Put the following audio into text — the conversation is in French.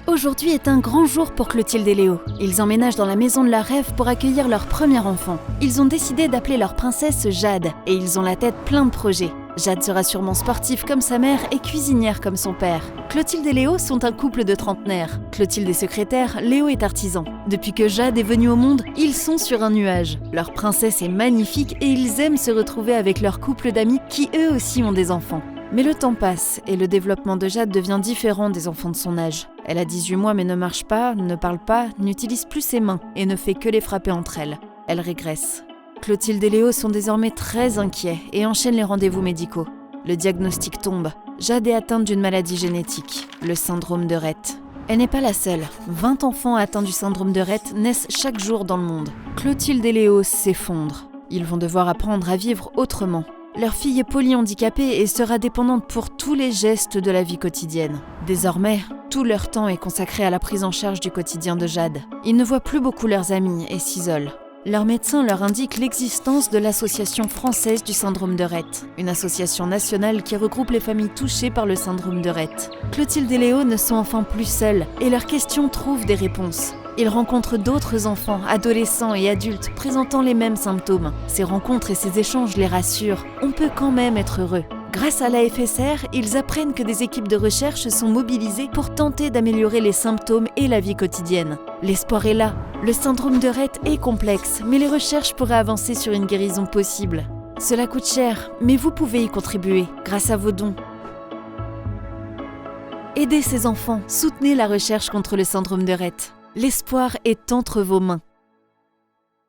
Aujourd'hui est un grand jour pour Clotilde et Léo. Ils emménagent dans la maison de leur rêve pour accueillir leur premier enfant. Ils ont décidé d'appeler leur princesse Jade et ils ont la tête plein de projets. Jade sera sûrement sportive comme sa mère et cuisinière comme son père. Clotilde et Léo sont un couple de trentenaires. Clotilde est secrétaire, Léo est artisan. Depuis que Jade est venue au monde, ils sont sur un nuage. Leur princesse est magnifique et ils aiment se retrouver avec leur couple d'amis qui eux aussi ont des enfants. Mais le temps passe et le développement de Jade devient différent des enfants de son âge. Elle a 18 mois mais ne marche pas, ne parle pas, n'utilise plus ses mains et ne fait que les frapper entre elles. Elle régresse. Clotilde et Léo sont désormais très inquiets et enchaînent les rendez-vous médicaux. Le diagnostic tombe. Jade est atteinte d'une maladie génétique, le syndrome de Rett. Elle n'est pas la seule. 20 enfants atteints du syndrome de Rett naissent chaque jour dans le monde. Clotilde et Léo s'effondrent. Ils vont devoir apprendre à vivre autrement. Leur fille est polyhandicapée et sera dépendante pour tous les gestes de la vie quotidienne. Désormais, tout leur temps est consacré à la prise en charge du quotidien de Jade. Ils ne voient plus beaucoup leurs amis et s'isolent. Leur médecin leur indique l'existence de l'Association française du syndrome de Rett, une association nationale qui regroupe les familles touchées par le syndrome de Rett. Clotilde et Léo ne sont enfin plus seuls et leurs questions trouvent des réponses. Ils rencontrent d'autres enfants, adolescents et adultes présentant les mêmes symptômes. Ces rencontres et ces échanges les rassurent. On peut quand même être heureux. Grâce à l'AFSR, ils apprennent que des équipes de recherche sont mobilisées pour tenter d'améliorer les symptômes et la vie quotidienne. L'espoir est là. Le syndrome de Rett est complexe, mais les recherches pourraient avancer sur une guérison possible. Cela coûte cher, mais vous pouvez y contribuer grâce à vos dons. Aidez ces enfants, soutenez la recherche contre le syndrome de Rett. L'espoir est entre vos mains.